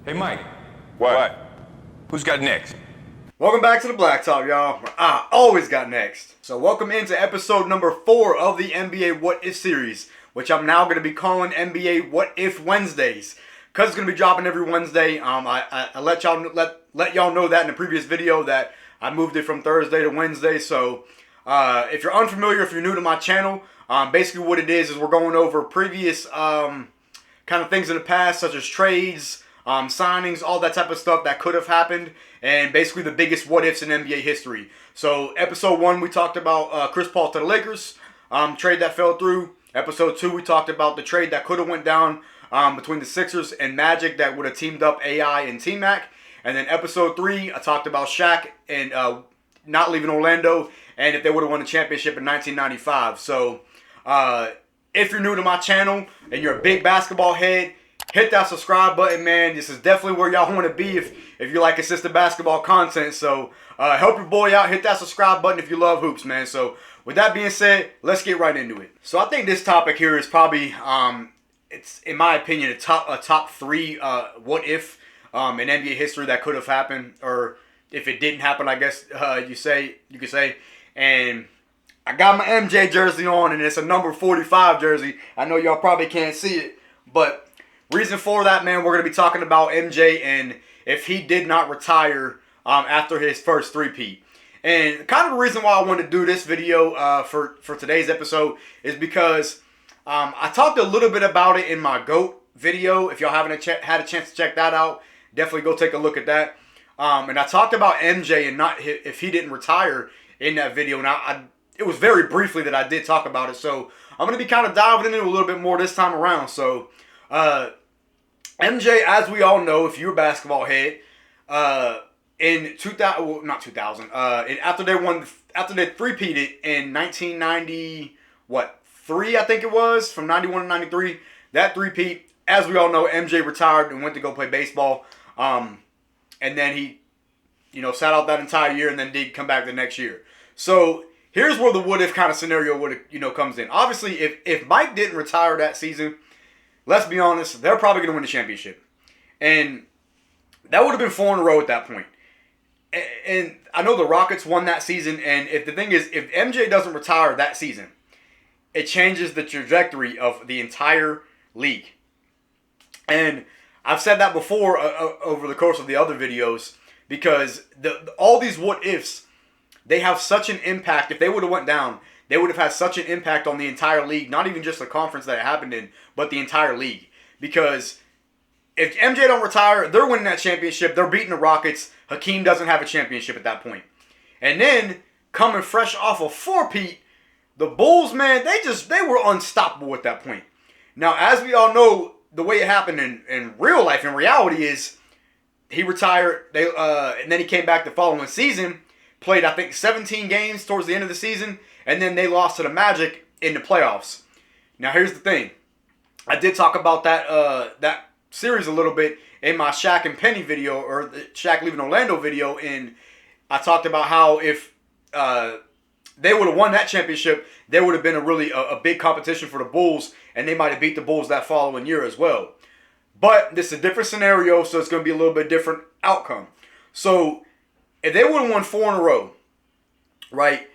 Hey, Mike. What? Who's got next? Welcome back to the Blacktop, y'all. I always got next. So welcome into episode number 4 of the NBA What If series, which I'm now going to be calling NBA What If Wednesdays, because it's going to be dropping every Wednesday. I let y'all know that in the previous video that I moved it from Thursday to Wednesday. So if you're unfamiliar, if you're new to my channel, basically what it is we're going over previous kind of things in the past, such as trades, signings, all that type of stuff that could have happened, and basically the biggest what-ifs in NBA history. So episode 1, we talked about Chris Paul to the Lakers, trade that fell through. Episode 2, we talked about the trade that could have went down between the Sixers and Magic that would have teamed up AI and T-Mac. And then episode 3, I talked about Shaq and not leaving Orlando, and if they would have won the championship in 1995. So if you're new to my channel and you're a big basketball head, hit that subscribe button, man. This is definitely where y'all want to be if you like consistent basketball content. So help your boy out. Hit that subscribe button if you love hoops, man. So with that being said, let's get right into it. So I think this topic here is probably, it's in my opinion, a top 3 what if in NBA history that could have happened, or if it didn't happen, I guess you could say. And I got my MJ jersey on, and it's a number 45 jersey. I know y'all probably can't see it, but reason for that, man, we're going to be talking about MJ and if he did not retire after his first three-peat. And kind of the reason why I wanted to do this video for today's episode is because I talked a little bit about it in my GOAT video. If y'all haven't had a chance to check that out, definitely go take a look at that. And I talked about MJ and not if he didn't retire in that video. And it was very briefly that I did talk about it. So I'm going to be kind of diving into it a little bit more this time around. So MJ, as we all know, if you're a basketball head, in 2000, well, not 2000, after they three-peated in 1993, I think it was, from 91 to 93, that three-peat, as we all know, MJ retired and went to go play baseball, and then he, sat out that entire year and then did come back the next year. So here's where the what-if kind of scenario comes in. Obviously, if Mike didn't retire that season, let's be honest, they're probably going to win the championship. And that would have been 4 in a row at that point. And I know the Rockets won that season. And if MJ doesn't retire that season, it changes the trajectory of the entire league. And I've said that before over the course of the other videos, because all these what-ifs, they have such an impact. If they would have went down, they would have had such an impact on the entire league, not even just the conference that it happened in, but the entire league. Because if MJ don't retire, they're winning that championship. They're beating the Rockets. Hakeem doesn't have a championship at that point. And then, coming fresh off of 4-peat, the Bulls, man, they were unstoppable at that point. Now, as we all know, the way it happened in real life, in reality, is he retired, and then he came back the following season, played, I think, 17 games towards the end of the season, and then they lost to the Magic in the playoffs. Now, here's the thing. I did talk about that series a little bit in my Shaq and Penny video, or the Shaq leaving Orlando video, and I talked about how if they would have won that championship, there would have been a big competition for the Bulls, and they might have beat the Bulls that following year as well. But this is a different scenario, so it's going to be a little bit different outcome. So if they would have won 4 in a row, right,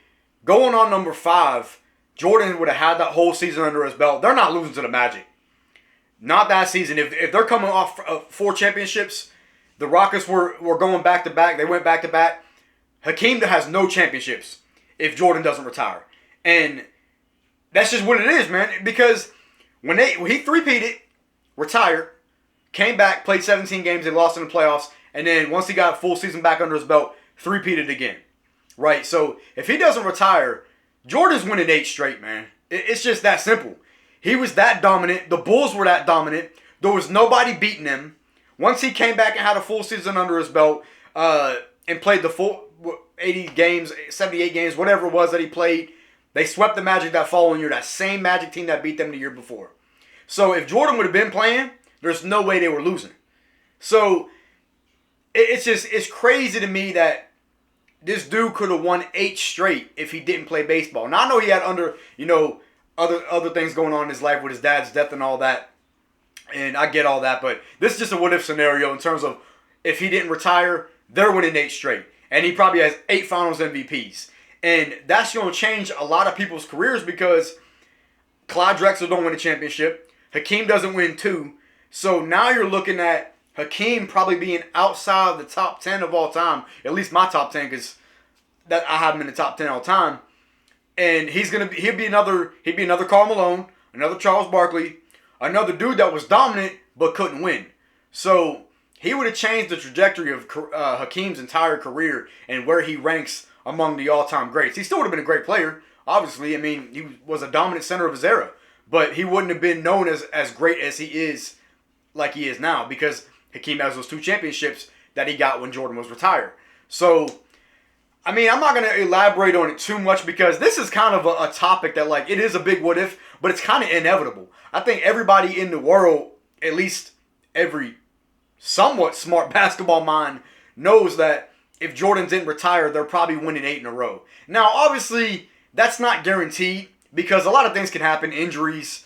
going on number 5, Jordan would have had that whole season under his belt. They're not losing to the Magic. Not that season. If they're coming off 4 championships, the Rockets were going back-to-back. They went back-to-back. Hakeem has no championships if Jordan doesn't retire. And that's just what it is, man. Because when he three-peated, retired, came back, played 17 games, they lost in the playoffs, and then once he got a full season back under his belt, three-peated again. Right? So if he doesn't retire, Jordan's winning 8 straight, man. It's just that simple. He was that dominant. The Bulls were that dominant. There was nobody beating him. Once he came back and had a full season under his belt and played the full 80 games, 78 games, whatever it was that he played, they swept the Magic that following year, that same Magic team that beat them the year before. So if Jordan would have been playing, there's no way they were losing. So it's crazy to me that this dude could have won 8 straight if he didn't play baseball. Now I know he had other things going on in his life with his dad's death and all that. And I get all that, but this is just a what-if scenario in terms of if he didn't retire, they're winning 8 straight. And he probably has 8 finals MVPs. And that's going to change a lot of people's careers because Clyde Drexler don't win a championship. Hakeem doesn't win 2. So now you're looking at Hakeem probably being outside of the top 10 of all time. At least my top 10, because that I have him in the top 10 all time. And he'll be another Karl Malone, another Charles Barkley, another dude that was dominant but couldn't win. So he would have changed the trajectory of Hakeem's entire career and where he ranks among the all-time greats. He still would have been a great player, obviously. I mean, he was a dominant center of his era. But he wouldn't have been known as great as he is like he is now because Hakeem has those 2 championships that he got when Jordan was retired. So, I mean, I'm not going to elaborate on it too much because this is kind of a topic that, like, it is a big what if, but it's kind of inevitable. I think everybody in the world, at least every somewhat smart basketball mind, knows that if Jordan didn't retire, they're probably winning 8 in a row. Now, obviously, that's not guaranteed because a lot of things can happen. Injuries,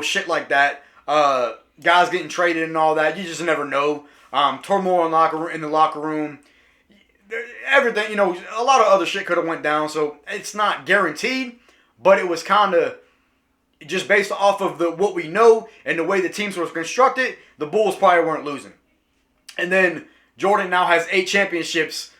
shit like that. Guys getting traded and all that. You just never know. Turmoil in the locker room. Everything, a lot of other shit could have went down. So it's not guaranteed, but it was kind of just based off of what we know and the way the teams were constructed. The Bulls probably weren't losing. And then Jordan now has 8 championships.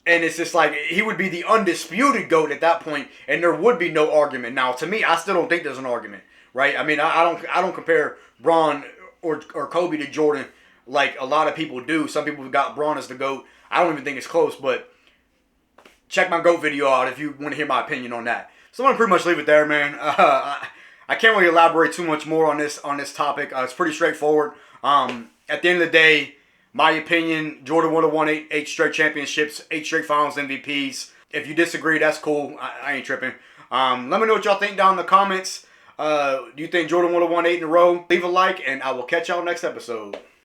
And it's just like he would be the undisputed GOAT at that point, and there would be no argument. Now, to me, I still don't think there's an argument, right? I mean, I don't compare Bron or Kobe to Jordan like a lot of people do. Some people have got Bron as the GOAT. I don't even think it's close, but check my GOAT video out if you want to hear my opinion on that. So I'm gonna pretty much leave it there, man. I can't really elaborate too much more on this topic. It's pretty straightforward. At the end of the day, my opinion, Jordan would have won 8 straight championships, 8 straight finals MVPs. If you disagree, that's cool. I ain't tripping. Let me know what y'all think down in the comments. Do you think Jordan would have won 8 in a row? Leave a like, and I will catch y'all next episode.